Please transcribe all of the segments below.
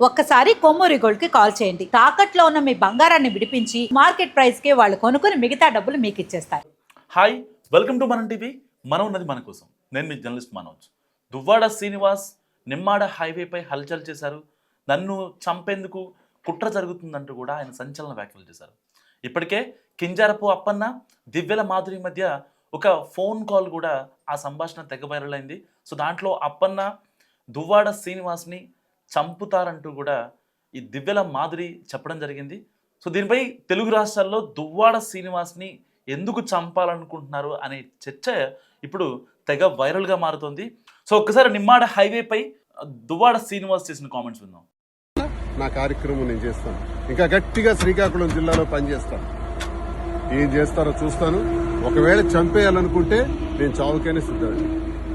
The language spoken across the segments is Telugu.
ఒక్కసారి కొమ్మూరి గోల్డ్ కి కాల్ చేయండి. తాకట్లో ఉన్న మీ బంగారాన్ని విడిపించి మార్కెట్ ప్రైస్ కి వాళ్ళు కొనుక్కుని మిగతా డబ్బులు మీకు ఇచ్చేస్తారు. హాయ్, వెల్కమ్ టు మనం టీవీ. మనం ఉన్నది మన కోసం. నేను మీ జర్నలిస్ట్ మనోజ్. దువ్వాడ శ్రీనివాస్ నిమ్మాడ హైవేపై హల్చల్ చేశారు. నన్ను చంపేందుకు కుట్ర జరుగుతుందంటూ కూడా ఆయన సంచలన వ్యాఖ్యలు చేశారు. ఇప్పటికే కింజారపు అప్పన్న, దివ్యల మాధురి మధ్య ఒక ఫోన్ కాల్ కూడా ఆ సంభాషణ తెగ వైరల్ అయింది. సో దాంట్లో అప్పన్న దువ్వాడ శ్రీనివాస్ని చంపుతారంటూ కూడా ఈ దివ్యల మాధురి చెప్పడం జరిగింది. సో దీనిపై తెలుగు రాష్ట్రాల్లో దువ్వాడ శ్రీనివాస్ని ఎందుకు చంపాలనుకుంటున్నారు అనే చర్చ ఇప్పుడు తెగ వైరల్గా మారుతోంది. సో ఒక్కసారి నిమ్మాడ హైవేపై దువ్వాడ శ్రీనివాస్ చేసిన కామెంట్స్ విందాం. నా కార్యక్రమం నేను చేస్తాను, ఇంకా గట్టిగా శ్రీకాకుళం జిల్లాలో పనిచేస్తాను. ఏం చేస్తారో చూస్తాను. ఒకవేళ చంపేయాలనుకుంటే నేను చావుకైనా సిద్ధం.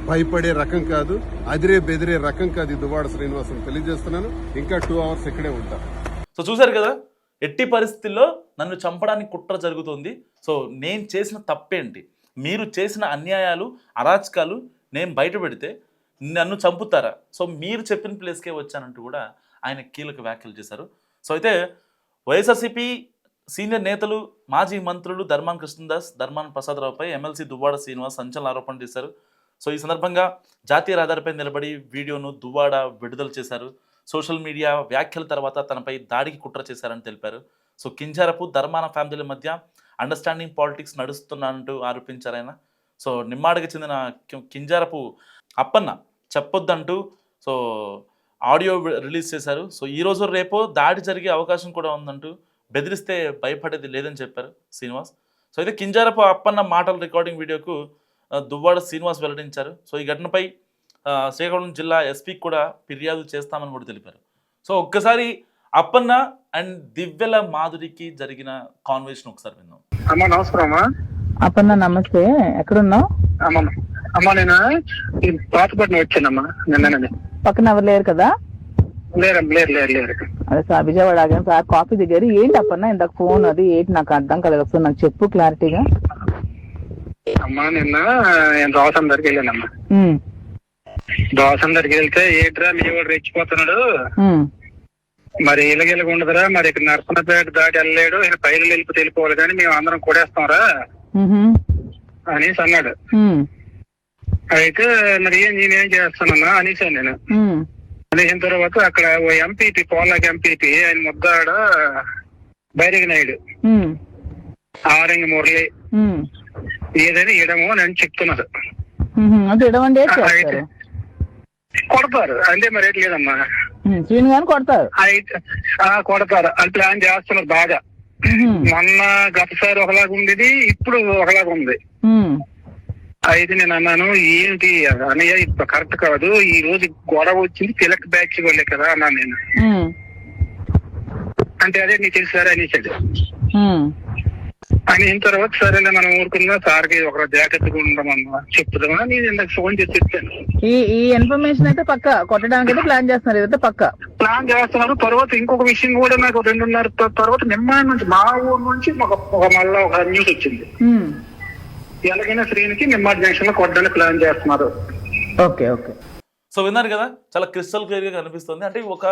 భయపడే రకం కాదు, అదిరే బెదిరే రకం కాదు ఈ దువ్వాడ శ్రీనివాసం తెలియజేస్తున్నాను. ఇంకా 2 hours ఇక్కడే ఉంటా. సో చూశారు కదా, ఎట్టి పరిస్థితుల్లో నన్ను చంపడానికి కుట్ర జరుగుతుంది. సో నేను చేసిన తప్పేంటి, మీరు చేసిన అన్యాయాలు, అరాచకాలు నేను బయట పెడితే నన్ను చంపుతారా? సో మీరు చెప్పిన ప్లేస్కే వచ్చానంటూ కూడా ఆయన కీలక వ్యాఖ్యలు చేశారు. సో అయితే వైఎస్ఆర్సీపీ సీనియర్ నేతలు, మాజీ మంత్రులు ధర్మాన కృష్ణదాస్, ధర్మాన ప్రసాదరావుపై ఎమ్మెల్సీ దువ్వాడ శ్రీనివాస్ సంచలన ఆరోపణలు చేశారు. సో ఈ సందర్భంగా జాతీయ రహదారిపై నిలబడి వీడియోను దువ్వాడ విడుదల చేశారు. సోషల్ మీడియా వ్యాఖ్యల తర్వాత తనపై దాడికి కుట్ర చేశారని తెలిపారు. సో కింజారపు, ధర్మాన ఫ్యామిలీల మధ్య అండర్స్టాండింగ్ పాలిటిక్స్ నడుస్తున్నానంటూ ఆరోపించారు ఆయన. సో నిమ్మాడకి చెందిన కింజారపు అప్పన్న చెప్పొద్దంటూ సో ఆడియో రిలీజ్ చేశారు. సో ఈరోజు రేపో దాడి జరిగే అవకాశం కూడా ఉందంటూ బెదిరిస్తే భయపడేది లేదని చెప్పారు శ్రీనివాస్. సో అయితే కింజారపు అప్పన్న మాటల రికార్డింగ్ వీడియోకు దువ్వాడ శ్రీనివాస్ వెల్లడించారు. సో ఈ ఘటనపై శ్రీకాకుళం జిల్లా ఎస్పీకి కూడా ఫిర్యాదు చేస్తామని కూడా తెలిపారు. సో ఒక్కసారి అప్పన్న అండ్ దివ్యల మాధురికి జరిగిన కాన్వర్సేషన్ ఒకసారి విందాం. అమ్మా నమస్కారం. అమ్మా అప్పన్న నమస్తే, ఎక్కడున్నావు? అమ్మా నేను ఈ పాతపట్నం వచ్చానమ్మా నిన్ననే. పక్కన ఎవరు లేరు కదా? లేరు. అదే సార్ విజయవాడ ఆగాను సార్, కాఫీ దిగారు. ఏంటి అప్పన్న ఇందాక ఫోన్ అది ఏంటి నాకు అర్థం కాలేదు, ఒకసారి నాకు చెప్పు క్లారిటీగా. అమ్మా నిన్న నేను దోసం దగ్గరికి వెళ్ళానమ్మా. దోసం దగ్గరికి వెళ్తే ఏట్రా మీ వాడు రెచ్చిపోతున్నాడు, మరి ఇలాగెలాగ ఉండదురా, మరి ఇక్కడ నరసనపేట దాటి వెళ్ళలేడు, ఇక్కడ పైలు వెళ్ళిపోతే వెళ్ళిపోవాలి కానీ మేము అందరం కొడేస్తాంరా అనేసి అన్నాడు. అయితే మరి నేనేం చేస్తానన్నా అనేసాను నేను. అనేసిన తర్వాత అక్కడ ఓ ఎంపీపీ, పోలాకి ఎంపీపీ, ఆయన ముద్దాడ బైరగి నాయుడు, ఆరంగి మురళి ఏదైనా ఇడము అని చెప్తున్నారు. అయితే కొడతారు అంటే మరి రేట్ లేదమ్మా, కొడతారు కొడతారు అని ప్లాన్ చేస్తున్నారు బాగా. మొన్న గతసారి ఒకలాగా ఉండేది, ఇప్పుడు ఒకలాగా ఉంది. అయితే నేను అన్నాను ఏంటి అన్నయ్య ఇప్పుడు కరెక్ట్ కాదు, ఈ రోజు గొడవ వచ్చింది తిలక్ బ్యాచ్ వాళ్ళే కదా అన్నాను నేను. అంటే అదే నీకు తెలుసారా అనేసాడు. అయిన తర్వాత సరేలే మనం ఊరుకున్నా, సార్కి ఒక జాగ్రత్తగా ఉండమన్నా చెప్తామా నేను ఇందాక ఫోన్ చేసి చెప్పాను. ఈ ఇన్ఫర్మేషన్ అయితే పక్క కొట్టడానికి అయితే ప్లాన్ చేస్తున్నారు, ఇదైతే పక్క ప్లాన్ చేస్తున్నారు. తర్వాత ఇంకొక విషయం కూడా నాకు 2:30 తర్వాత నిమ్మాడి నుంచి మా ఊరు నుంచి మళ్ళా ఒక న్యూస్ వచ్చింది. ఎలాగైనా శ్రీనికి నిమ్మాడి జంక్షన్ లో కొట్టడానికి ప్లాన్ చేస్తున్నారు. ఓకే. సో విన్నారు కదా, చాలా క్రిస్టల్ క్లియర్గా కనిపిస్తుంది. అంటే ఒక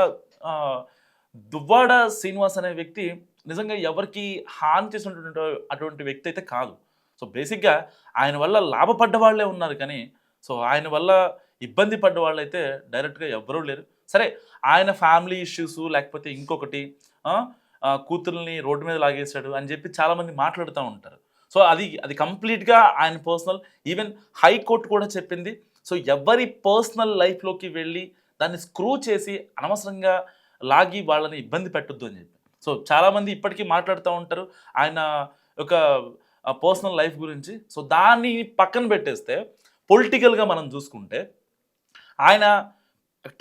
దువ్వాడ శ్రీనివాస్ అనే వ్యక్తి నిజంగా ఎవరికి హాని చేసినటువంటి అటువంటి వ్యక్తి అయితే కాదు. సో బేసిక్గా ఆయన వల్ల లాభపడ్డ వాళ్ళే ఉన్నారు, కానీ సో ఆయన వల్ల ఇబ్బంది పడ్డ వాళ్ళు అయితే డైరెక్ట్గా ఎవ్వరూ లేరు. సరే, ఆయన ఫ్యామిలీ ఇష్యూస్ లేకపోతే ఇంకొకటి కూతుర్ని రోడ్డు మీద లాగేశాడు అని చెప్పి చాలామంది మాట్లాడుతూ ఉంటారు. సో అది కంప్లీట్గా ఆయన పర్సనల్. ఈవెన్ హైకోర్టు కూడా చెప్పింది, సో ఎవరి పర్సనల్ లైఫ్లోకి వెళ్ళి దాన్ని స్క్రూ చేసి అనవసరంగా లాగి వాళ్ళని ఇబ్బంది పెట్టొద్దు అని చెప్పి. సో చాలామంది ఇప్పటికీ మాట్లాడుతూ ఉంటారు ఆయన ఒక పర్సనల్ లైఫ్ గురించి. సో దాన్ని పక్కన పెట్టేస్తే పొలిటికల్గా మనం చూసుకుంటే ఆయన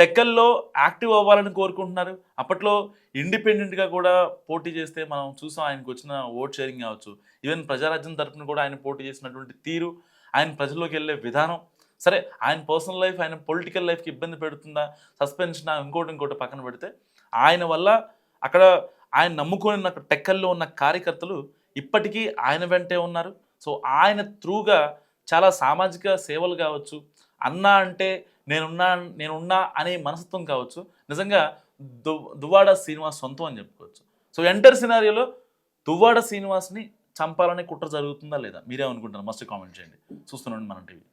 టెక్కల్లో యాక్టివ్ అవ్వాలని కోరుకుంటున్నారు. అప్పట్లో ఇండిపెండెంట్గా కూడా పోటీ చేస్తే మనం చూసాం, ఆయనకు వచ్చిన ఓట్ షేరింగ్ కావచ్చు, ఈవెన్ ప్రజారాజ్యం తరఫున కూడా ఆయన పోటీ చేసినటువంటి తీరు, ఆయన ప్రజల్లోకి వెళ్ళే విధానం. సరే, ఆయన పర్సనల్ లైఫ్, ఆయన పొలిటికల్ లైఫ్కి ఇబ్బంది పెడుతుందా, సస్పెన్షన్, ఇంకోటి పక్కన పెడితే ఆయన వల్ల అక్కడ ఆయన నమ్ముకున్న టెక్కల్లో ఉన్న కార్యకర్తలు ఇప్పటికీ ఆయన వెంటే ఉన్నారు. సో ఆయన త్రూగా చాలా సామాజిక సేవలు కావచ్చు, అన్న అంటే నేనున్నా అనే మనస్తత్వం కావచ్చు, నిజంగా దువ్వాడ శ్రీనివాస్ సొంతం అని చెప్పుకోవచ్చు. సో ఎంటర్ సినారియోలో దువ్వాడ శ్రీనివాస్ని చంపాలనే కుట్ర జరుగుతుందా లేదా? మీరేమనుకుంటారు? మస్ట్ కామెంట్ చేయండి. చూస్తున్నాండి మనం టీవీ.